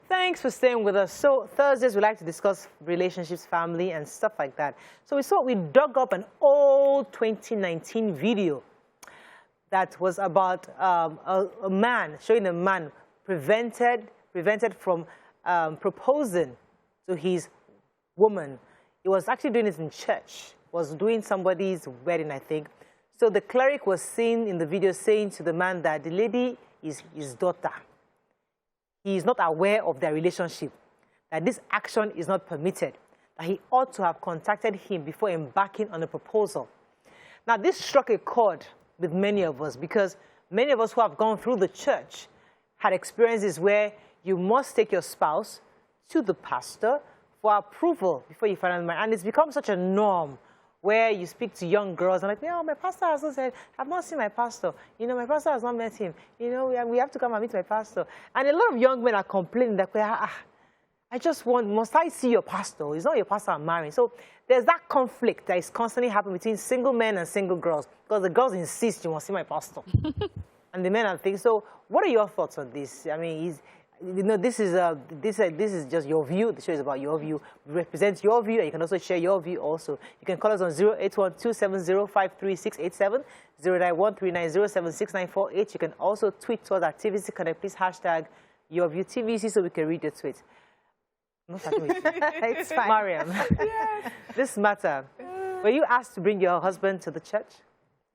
Thanks for staying with us. So Thursdays we like to discuss relationships, family, and stuff like that. So we dug up an old 2019 video that was about a man, showing a man prevented from proposing to his woman. He was actually doing it in church. Was doing somebody's wedding, I think. So the cleric was seen in the video saying to the man that the lady is his daughter. He is not aware of their relationship, that this action is not permitted, that he ought to have contacted him before embarking on a proposal. Now, this struck a chord with many of us because many of us who have gone through the church had experiences where you must take your spouse to the pastor for approval before you finally marry. And it's become such a norm where you speak to young girls and like, oh, my pastor has not said, I've not seen my pastor. You know, my pastor has not met him. You know, we have to come and meet my pastor. And a lot of young men are complaining that, I just want, must I see your pastor? It's not your pastor I'm marrying. So there's that conflict that is constantly happening between single men and single girls because the girls insist you must see my pastor. And the men are thinking, so what are your thoughts on this? I mean, you know, this is just your view. The show is about your view. It represents your view, and you can also share your view also. You can call us on 08127053687, 09139076948. You can also tweet to us at TVC Connect. Please hashtag your view TVC so we can read your tweet. I'm not starting with you. It's fine. Mariam, yes. This matter. Were you asked to bring your husband to the church,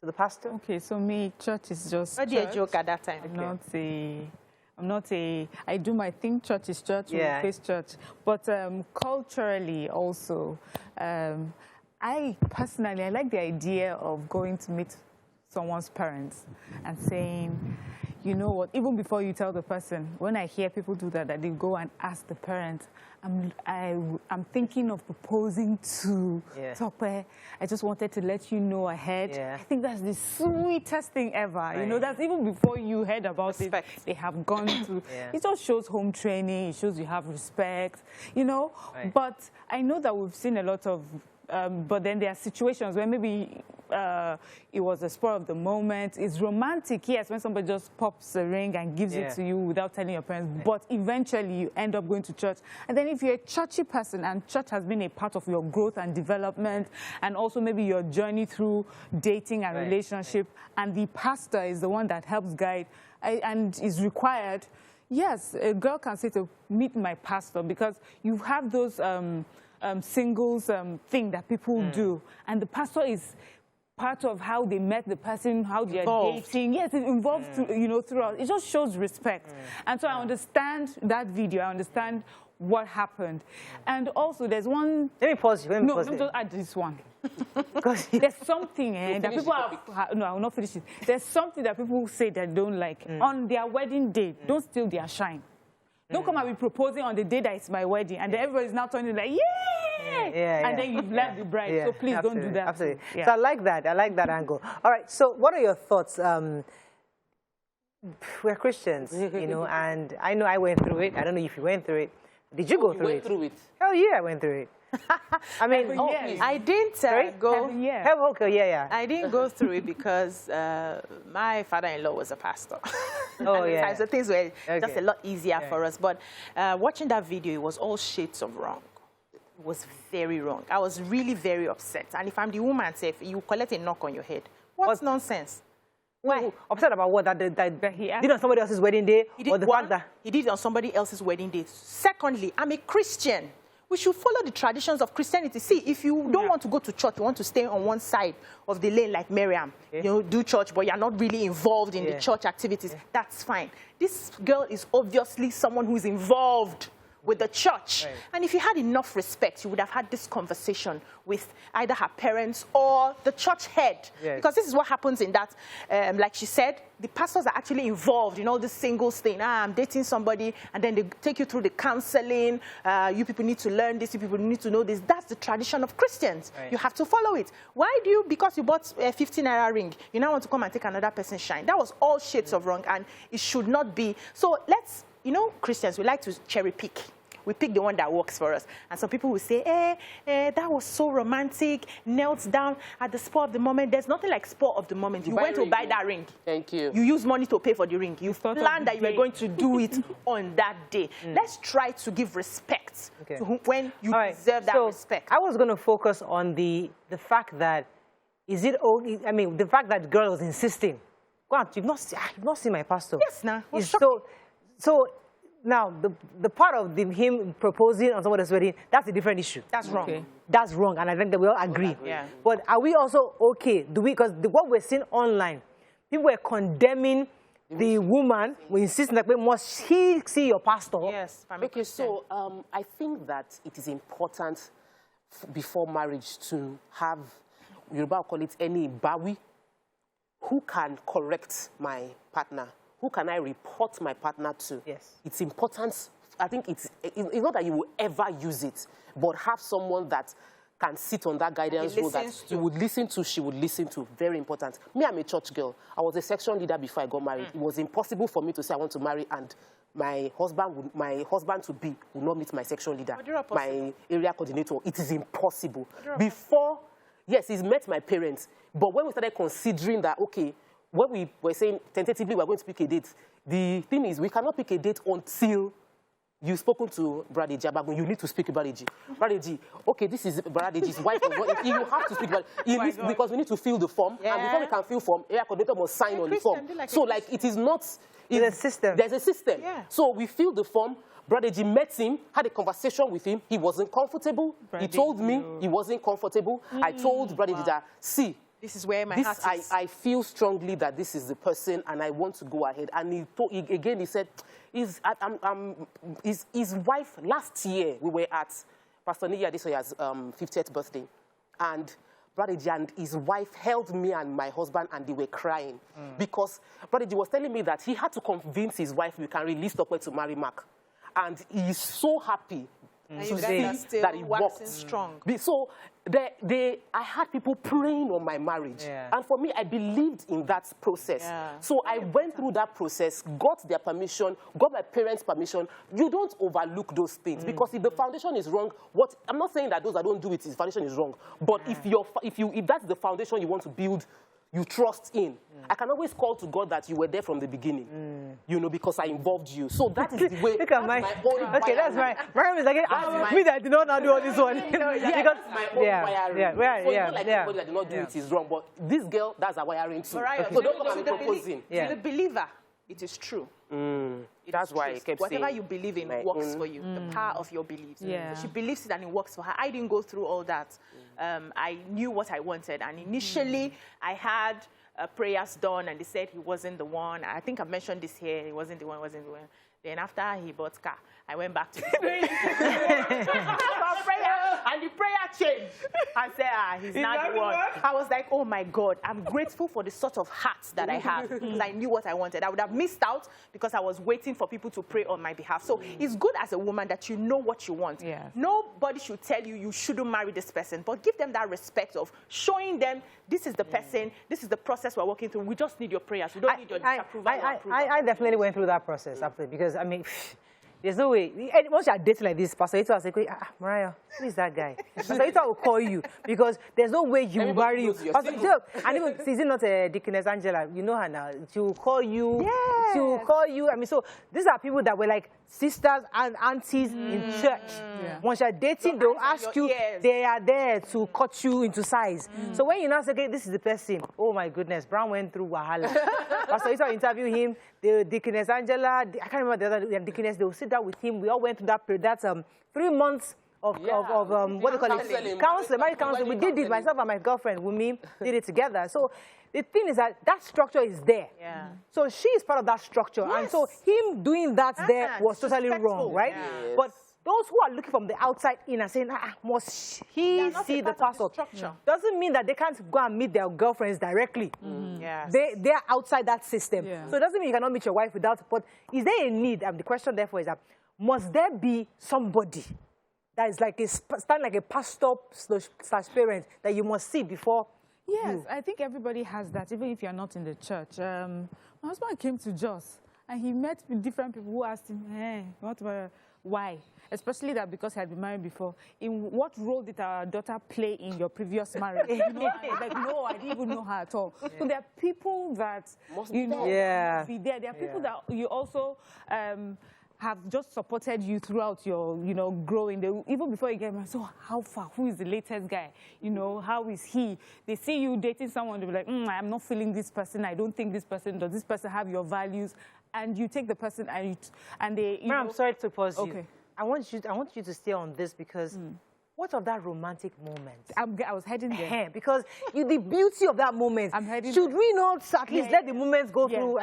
to the pastor? Okay, so me, church is just church. A joke at that time. I do my thing, church is church, we face church. But culturally also, I like the idea of going to meet someone's parents and saying, you know what, even before you tell the person, when I hear people do that, they go and ask the parents, I'm thinking of proposing to Tope. I just wanted to let you know ahead. I think that's the sweetest thing ever. You know, that's even before you heard about it, they have gone to. It just shows home training. It shows you have respect, you know. But I know that we've seen a lot of, but then there are situations where maybe it was a spur of the moment. It's romantic, yes, when somebody just pops a ring and gives it to you without telling your parents. But eventually, you end up going to church. And then if you're a churchy person and church has been a part of your growth and development, and also maybe your journey through dating and relationship, and the pastor is the one that helps guide and is required, yes, a girl can say to meet my pastor because you have those singles thing that people do. And the pastor is part of how they met the person, how they are dating. Yes, it's involved, you know, throughout. It just shows respect. And so I understand that video. I understand what happened. And also, there's one... Let me pause you. Let me pause you. No, just add this one. There's something that people have... No, I will not finish it. There's something that people say that they don't like. On their wedding day, don't steal their shine. Don't come and be proposing on the day that it's my wedding. And then everybody's now turning like, yay! And then you've left the bride. So please don't do that. Absolutely. So I like that. I like that angle. All right. So what are your thoughts? We're Christians, you know, and I know I went through it. I don't know if you went through it. Did you go through it? Went through it. Hell yeah, I went through it. I mean, I didn't go. I didn't go through it because my father-in-law was a pastor. So things were just a lot easier for us. But watching that video, it was all shades of wrong. It was very wrong. I was really very upset. And if I'm the woman, say, you collect a knock on your head. What's nonsense? Why? Upset about what? That he did on somebody else's wedding day? Or the fact that he did it on somebody else's wedding day. Secondly, I'm a Christian. We should follow the traditions of Christianity. See, if you don't want to go to church, you want to stay on one side of the lane like Miriam, you know, do church, but you're not really involved in the church activities, that's fine. This girl is obviously someone who is involved with the church. And if you had enough respect, you would have had this conversation with either her parents or the church head. Because this is what happens in that, like she said, the pastors are actually involved in all this singles thing. I'm dating somebody, and then they take you through the counseling. You people need to learn this, you people need to know this. That's the tradition of Christians. You have to follow it. Why do you, because you bought a 15-naira ring, you now want to come and take another person's shine? That was all shades of wrong, and it should not be. So let's, you know, Christians, we like to cherry pick. we pick the one that works for us. And some people will say, that was so romantic, knelt down at the spur of the moment. There's nothing like spur of the moment. You went to buy that ring. Thank you. You use money to pay for the ring. You planned that you were going to do it on that day. Let's try to give respect to when you deserve that respect. I was going to focus on the fact that, the fact that the girl was insisting. Go on, you've not seen my pastor. Yes, now. So now, the part of him proposing on somebody's wedding, that's a different issue. That's wrong. Okay. That's wrong, and I think that we all agree. Yeah. But are we also okay? Because what we're seeing online, people were condemning the woman, we insist that, must he see your pastor? Yes. Okay, so I think that it is important before marriage to have, Yoruba call it any bawi, who can correct my partner? Who can I report my partner to? Yes. It's important. I think it's not that you will ever use it, but have someone that can sit on that guidance role that you would listen to, she would listen to. Very important. Me, I'm a church girl. I was a section leader before I got married. It was impossible for me to say I want to marry and my husband to be would not meet my section leader, my area coordinator. It is impossible. Before, yes, he's met my parents, but when we started considering that, okay, when we were saying tentatively we're going to pick a date, the thing is we cannot pick a date until you've spoken to Brother Jabagun. You need to speak to Brother G. Brother G, okay, this is Brother G's wife. You have to speak about it. Because we need to fill the form. Yeah. And before we can fill form, area coordinator must sign on the form. So, it is not... There's a system. There's a system. Yeah. So we fill the form. Brother G met him, had a conversation with him. He wasn't comfortable. He told me he wasn't comfortable. I told Brother G that, see, this is where my heart is. I feel strongly that this is the person and I want to go ahead. And he said, his wife, last year, we were at Pastor Niya Adesoya's 50th birthday. And Brother G and his wife held me and my husband and they were crying. Because Brother G was telling me that he had to convince his wife we can release Tokwe to marry Mark. And he is so happy to see that he walked strong. So I had people praying on my marriage. Yeah. And for me, I believed in that process. Yeah. So I went through that process, got their permission, got my parents' permission. You don't overlook those things because if the foundation is wrong, I'm not saying that those that don't do it, the foundation is wrong. But if that's the foundation you want to build, you trust in. I can always call to God that you were there from the beginning, because I involved you. So that is the way. Look at my own. Okay, that's right. Mariam is like, me that did not do all this one. Because my own wiring. So it's not like anybody that did not do it is wrong, but this girl, that's a wiring too. So don't come and be proposing. To the believer, it is true. That's why I kept saying. Whatever you believe in works for you. The power of your beliefs. Yeah. She believes it and it works for her. I didn't go through all that. I knew what I wanted. And initially, I had prayers done and they said he wasn't the one. I think I mentioned this here. He wasn't the one, Then after he bought car, I went back to prayer. And the prayer changed. I said, he's not the one. I was like, oh my God, I'm grateful for the sort of heart that I have because I knew what I wanted. I would have missed out because I was waiting for people to pray on my behalf. So it's good as a woman that you know what you want. Yeah. Nobody should tell you you shouldn't marry this person, but give them that respect of showing them this is the person, this is the process we're working through. We just need your prayers. We don't need your disapproval. I definitely went through that process, because, there's no way. Once you're dating like this, Pastor Ito will say, Mariah, who is that guy? Pastor Ito will call you because there's no way he will marry you. Pastor Ito, and even, is it not Deaconess Angela? You know her now. She will call you. Yes. She will call you. So these are people that were like sisters and aunties in church. Yeah. Once you're dating, they'll ask you, they are there to cut you into size. So when you now say, okay, this is the person, oh my goodness, Brown went through Wahala. Pastor Ito interviewed him, the Deaconess Angela, I can't remember the other Deaconess, they will sit down with him. We all went through that period. That's 3 months of what do you call it? Counseling, marriage counseling. We did it, myself and my girlfriend, Wumi, did it together. So the thing is that structure is there. Yeah. So she is part of that structure. Yes. And so him doing that there was totally wrong, right? Yes. But those who are looking from the outside in and saying, must he see the pastor? Doesn't mean that they can't go and meet their girlfriends directly. Yes. They're outside that system. Yeah. So it doesn't mean you cannot meet your wife without, but is there a need? The question therefore is that, must there be somebody that is like stand like a pastor/parent that you must see before? Yes, I think everybody has that, even if you're not in the church. My husband came to Jos, and he met with different people who asked him, hey, Why? Especially that because I had been married before. In what role did our daughter play in your previous marriage? You know, like, no, I didn't even know her at all. Yeah. So there are people that, you know, must be there. There are people that you also have just supported you throughout your, you know, growing. They, even before you get married, so how far? Who is the latest guy? You know, how is he? They see you dating someone, they'll be like, I'm not feeling this person. I don't think this person, does this person have your values? And you take the person and they, you know, I'm sorry to pause you. I want you to stay on this because what of that romantic moment? I was heading there. Because the beauty of that moment, should we not at least let the moments go through?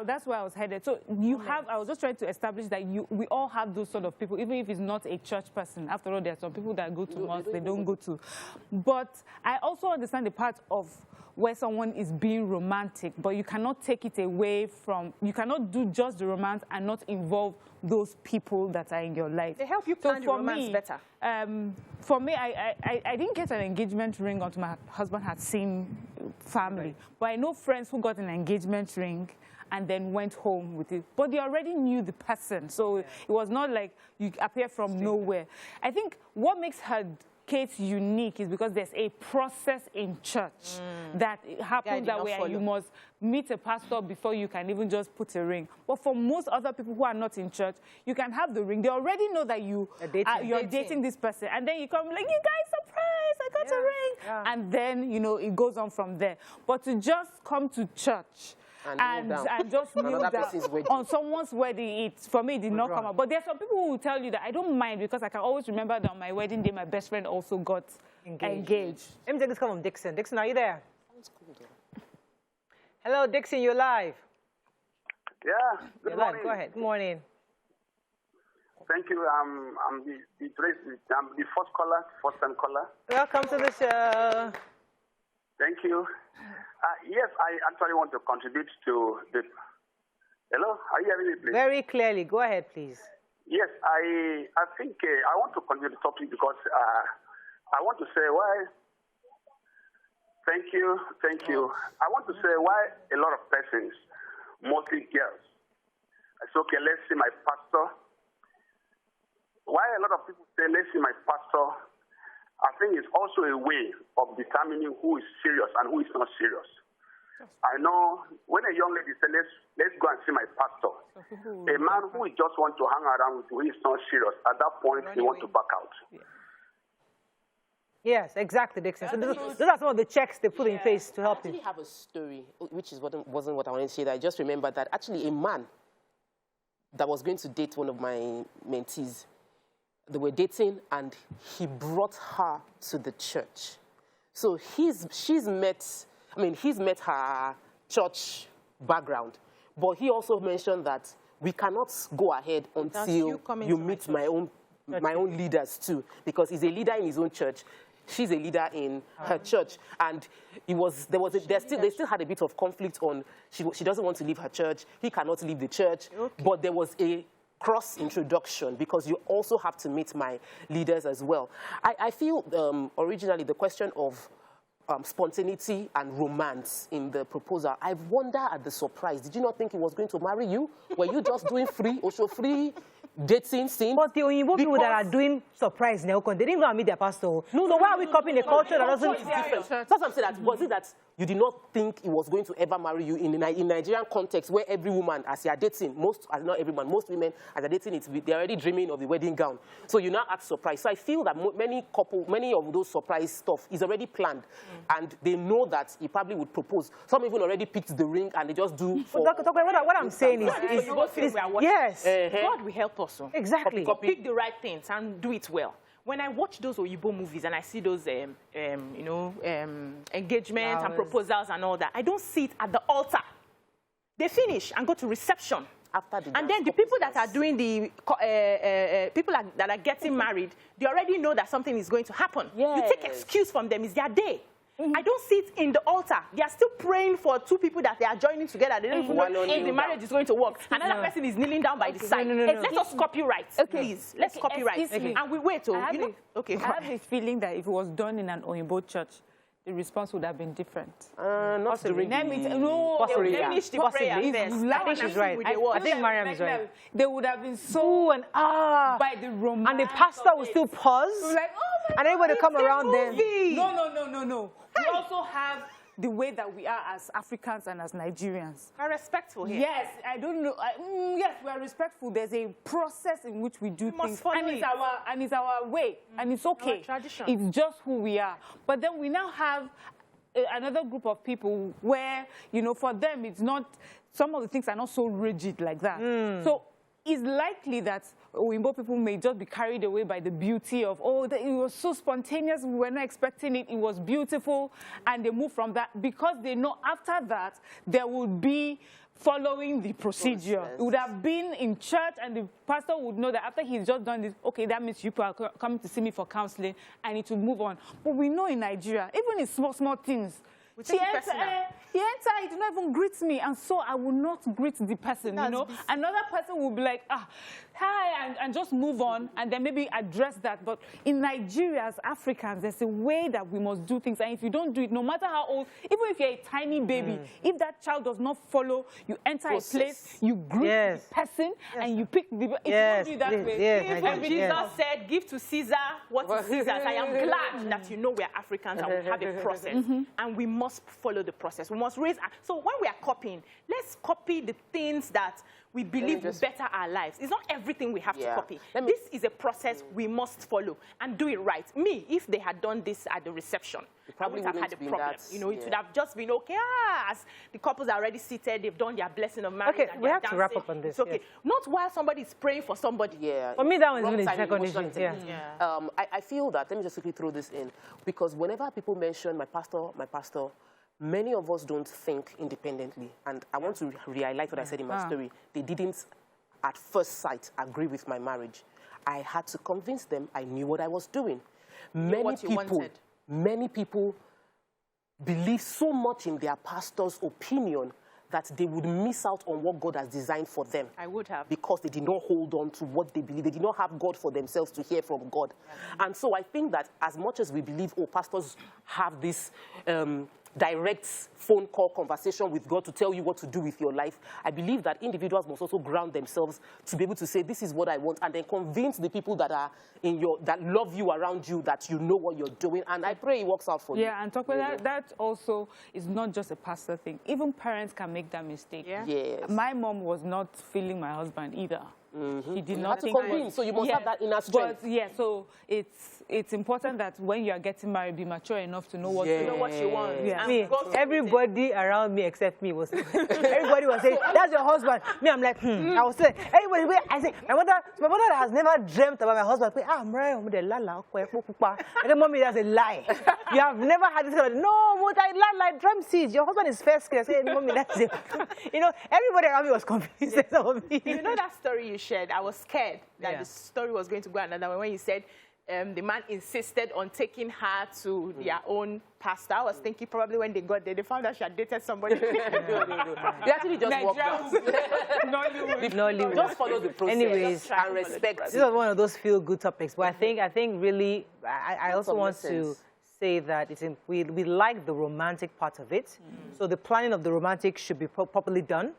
That's where I was headed. So I was just trying to establish that we all have those sort of people, even if it's not a church person. After all, there are some people that go to mosque, they don't go to. But I also understand the part of where someone is being romantic, but you cannot take it away from, you cannot do just the romance and not involve those people that are in your life. They help you plan the romance better. For me, I didn't get an engagement ring until my husband had seen family. Right. But I know friends who got an engagement ring and then went home with it. But they already knew the person, so it was not like you appear from nowhere. I think what makes her case unique is because there's a process in church that happens that way, and you must meet a pastor before you can even just put a ring. But for most other people who are not in church, you can have the ring. They already know that you're dating this person, and then you come like, you guys, surprise, I got a ring, and then, you know, it goes on from there. But to just come to church and just kneel down on someone's wedding, for me, it did not come out. But there are some people who will tell you that I don't mind because I can always remember that on my wedding day, my best friend also got engaged. Let me take this call from Dixon. Dixon, are you there? Hello, Dixon, you're live. Yeah, good morning. Go ahead. Good morning. Thank you. I'm the first time caller. Welcome to the show. Thank you. Yes, I actually want to contribute to the... Hello? Are you hearing me, please? Very clearly. Go ahead, please. Yes, I think I want to contribute to the topic because I want to say why... Thank you. I want to say why a lot of persons, mostly girls, it's okay, let's see my pastor. Why a lot of people say, let's see my pastor, I think it's also a way of determining who is serious and who is not serious. I know when a young lady says, let's go and see my pastor, a man who just wants to hang around with who is not serious, at that point, he wants to back out. Yes, exactly, Dixon. So those are some of the checks they put in place to help you. I actually have a story, which wasn't what I wanted to say. I just remembered that actually a man that was going to date one of my mentees, they were dating, and he brought her to the church. So he's met her church background, but he also mentioned that we cannot go ahead until you meet my own leaders too, because he's a leader in his own church. She's a leader in her church, and they still had a bit of conflict on she doesn't want to leave her church, he cannot leave the church, but there was a cross introduction because you also have to meet my leaders as well. I feel originally the question of spontaneity and romance in the proposal, I wonder at the surprise. Did you not think he was going to marry you? Were you just doing free dating scene? But the Oyinbo people that are doing surprise now, they didn't go and meet their pastor. So why are we copying a culture that doesn't... That's what I'm saying. Was it that you did not think he was going to ever marry you in Nigerian context where every woman, as they are dating, most women, as they're dating, they're already dreaming of the wedding gown. So you now act surprised. So I feel that many of those surprise stuff is already planned. And they know that he probably would propose. Some even already picked the ring and they just do... What I'm saying is yes. God will help us. Exactly. Pick the right things and do it well. When I watch those Oyibo movies and I see those, engagements and proposals and all that, I don't see it at the altar. They finish and go to reception. And then the people that are doing the, people that are getting married, they already know that something is going to happen. Yes. You take excuse from them, it's their day. I don't see it in the altar. They are still praying for two people that they are joining together. They don't even know if the marriage is going to work. Another person is kneeling down by the side. Let us copyright, please. Let's copyright. And we wait. I have this feeling that if it was done in an Oyinbo church, the response would have been different. Not during Let me no, possibly. they finish the Possibly. prayer first. I think she's right. I think Mariam is right. They would have been so and by the romance. And the pastor would still pause. Like, oh my and everybody come around then. No. We also have the way that we are as Africans and as Nigerians. We're respectful here. Yes, I don't know. Yes, we are respectful. There's a process in which we do things, and it's our way, and it's okay. Our tradition. It's just who we are. But then we now have another group of people where, you know, for them it's not. Some of the things are not so rigid like that. So it's likely that Wimbo people may just be carried away by the beauty of, it was so spontaneous, we were not expecting it, it was beautiful, and they move from that because they know after that there would be following the procedure. It would have been in church, and the pastor would know that after he's just done this, okay, that means you people are coming to see me for counseling, and it will move on. But we know in Nigeria, even in small things, he entered, he did not even greet me, and so I will not greet the person, you know. Another person will be like, hi, and just move on, and then maybe address that. But in Nigeria, as Africans, there's a way that we must do things, and if you don't do it, no matter how old, even if you're a tiny baby, if that child does not follow, you enter a place, you greet the person, and you pick the... If you don't do it that way, when Jesus said, give to Caesar what is Caesar's, I am glad that you know we're Africans and we have a process, and we must follow the process. We must raise... So when we are copying, let's copy the things that we believe will better our lives. It's not everything we have to copy. This is a process we must follow and do it right. Me, if they had done this at the reception, I wouldn't have had a problem. You know, it would have just been okay. As the couples are already seated, they've done their blessing of marriage. Okay, we have to wrap up on this. It's okay. Not while somebody is praying for somebody. For me, that one is really second issue. I feel that, let me just quickly throw this in, because whenever people mention my pastor, many of us don't think independently. And I want to re-highlight what I said in my story. They didn't, at first sight, agree with my marriage. I had to convince them I knew what I was doing. Many people believe so much in their pastor's opinion that they would miss out on what God has designed for them. I would have. Because they did not hold on to what they believe. They did not have God for themselves to hear from God. And so I think that as much as we believe, pastors have this direct phone call conversation with God to tell you what to do with your life, I believe that individuals must also ground themselves to be able to say, this is what I want, and then convince the people that are that love you around you that you know what you're doing. And I pray it works out for you. Yeah, and talk about that also is not just a pastor thing. Even parents can make that mistake. Yes. My mom was not feeling my husband either. She did not think convince, so you must have that inner strength. But so it's important that when you are getting married, be mature enough to know what you want. Me, everybody around me except me was everybody was saying, that's your husband. Me, I'm like, I was saying, everybody, I say, my mother has never dreamt about my husband. And then mommy, that's a lie. You have never had this kind of, no, what I dream sees. Your husband is first class. I said, mommy, that's it. You know, everybody around me was confused about me. You know that story you shared? I was scared that the story was going to go another way when you said the man insisted on taking her to their own pastor. I was thinking probably when they got there, they found out she had dated somebody. No. They actually just walked out. Nollywood. Just follow the process. Anyways, and respect. This was one of those feel-good topics, but I think really, I also want to say that we like the romantic part of it. So the planning of the romantic should be properly done.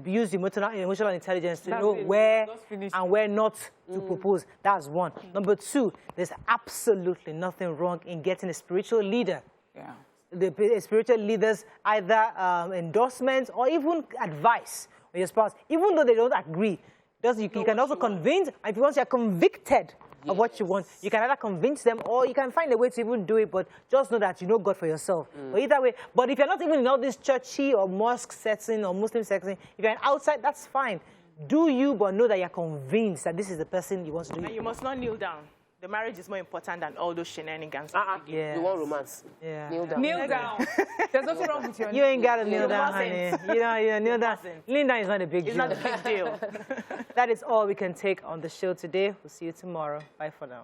Use emotional intelligence to know where and where not to propose. That's one. Number two, there's absolutely nothing wrong in getting a spiritual leader. The spiritual leaders either endorsement or even advice on your spouse, even though they don't agree. You can also convince, and once you're convicted of what you want, you can either convince them or you can find a way to even do it, but just know that you know God for yourself. But either way, but if you're not even in all this churchy or mosque setting or Muslim setting, if you're outside, that's fine. Do you, but know that you're convinced that this is the person you want to do. And you must not kneel down. The marriage is more important than all those shenanigans. You want romance. Kneel down. Kneel down. There's nothing wrong with your You ain't got to kneel down, honey. You kneel down. Kneeling down is not a big deal. It's not a big deal. That is all we can take on the show today. We'll see you tomorrow. Bye for now.